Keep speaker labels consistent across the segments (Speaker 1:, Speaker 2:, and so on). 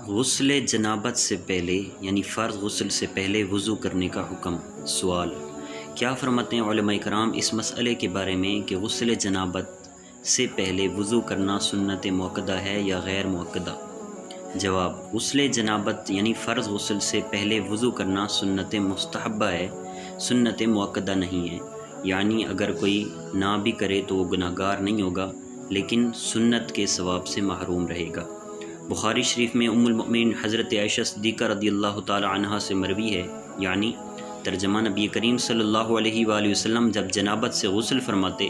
Speaker 1: غسل جنابت سے پہلے یعنی فرض غسل سے پہلے وضو کرنے کا حکم۔ سوال: کیا فرماتے ہیں علماء کرام اس مسئلے کے بارے میں کہ غسل جنابت سے پہلے وضو کرنا سنت مؤکدہ ہے یا غیر مؤکدہ؟ جواب: غسل جنابت یعنی فرض غسل سے پہلے وضو کرنا سنت مستحبہ ہے، سنت مؤکدہ نہیں ہے۔ یعنی اگر کوئی نہ بھی کرے تو وہ گناہ گار نہیں ہوگا، لیکن سنت کے ثواب سے محروم رہے گا۔ بخاری شریف میں ام المؤمنین حضرت عائشہ صدیقہ رضی اللہ تعالی عنہا سے مروی ہے، یعنی ترجمہ: نبی کریم صلی اللہ علیہ وآلہ وسلم جب جنابت سے غسل فرماتے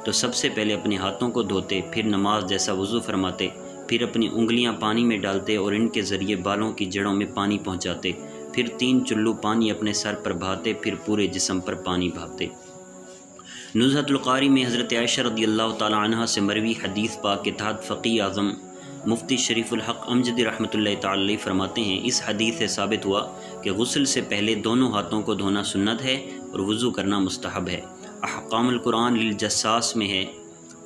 Speaker 1: تو سب سے پہلے اپنے ہاتھوں کو دھوتے، پھر نماز جیسا وضو فرماتے، پھر اپنی انگلیاں پانی میں ڈالتے اور ان کے ذریعے بالوں کی جڑوں میں پانی پہنچاتے، پھر 3 چلو پانی اپنے سر پر بہاتے، پھر پورے جسم پر پانی بہاتے۔ نزہۃ القاری میں حضرت عائشہ رضی اللہ تعالی عنہا سے مروی حدیث پاک کے تحت فقیہ اعظم مفتی شریف الحق امجدی رحمۃ اللہ تعالی علیہ فرماتے ہیں، اس حدیث سے ثابت ہوا کہ غسل سے پہلے دونوں ہاتھوں کو دھونا سنت ہے اور وضو کرنا مستحب ہے۔ احکام القرآن للجساس میں ہے،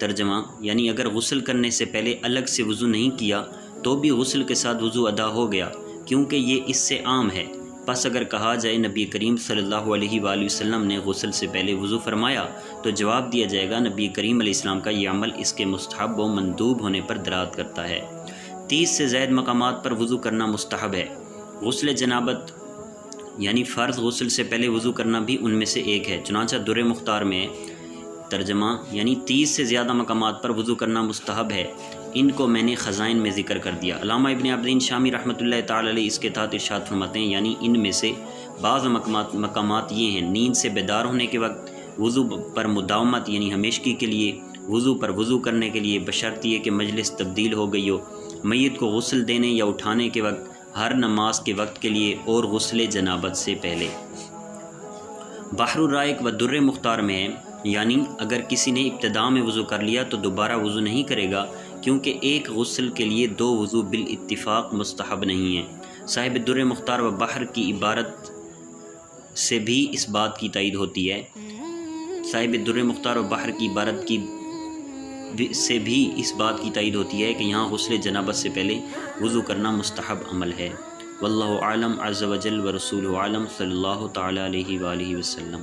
Speaker 1: ترجمہ: یعنی اگر غسل کرنے سے پہلے الگ سے وضو نہیں کیا تو بھی غسل کے ساتھ وضو ادا ہو گیا، کیونکہ یہ اس سے عام ہے۔ پس اگر کہا جائے نبی کریم صلی اللہ علیہ وآلہ وسلم نے غسل سے پہلے وضو فرمایا تو جواب دیا جائے گا نبی کریم علیہ السلام کا یہ عمل اس کے مستحب و مندوب ہونے پر دلالت کرتا ہے۔ 30 سے زائد مقامات پر وضو کرنا مستحب ہے۔ غسل جنابت یعنی فرض غسل سے پہلے وضو کرنا بھی ان میں سے ایک ہے، چنانچہ در مختار میں ترجمہ: یعنی 30 سے زیادہ مقامات پر وضو کرنا مستحب ہے، ان کو میں نے خزائن میں ذکر کر دیا۔ علامہ ابن عابدین شامی رحمۃ اللہ تعالی علیہ اس کے تحت ارشاد فرماتے ہیں، یعنی ان میں سے بعض مقامات یہ ہیں: نیند سے بیدار ہونے کے وقت، وضو پر مداومت یعنی ہمیشگی کے لیے، وضو پر وضو کرنے کے لیے بشرط یہ کہ مجلس تبدیل ہو گئی ہو، میت کو غسل دینے یا اٹھانے کے وقت، ہر نماز کے وقت کے لیے اور غسل جنابت سے پہلے۔ بحر الرائق و در مختار میں ہے، یعنی اگر کسی نے ابتداء میں وضو کر لیا تو دوبارہ وضو نہیں کرے گا، کیونکہ ایک غسل کے لیے 2 وضو بالاتفاق مستحب نہیں ہیں۔ صاحب در مختار و بحر کی عبارت سے بھی اس بات کی تائید ہوتی ہے، سے بھی اس بات کی تائید ہوتی ہے کہ یہاں غسل جنابت سے پہلے وضو کرنا مستحب عمل ہے۔ واللہ اعلم عز وجل ورسولہ اعلم، صلی اللہ تعالی علیہ وآلہ وسلم۔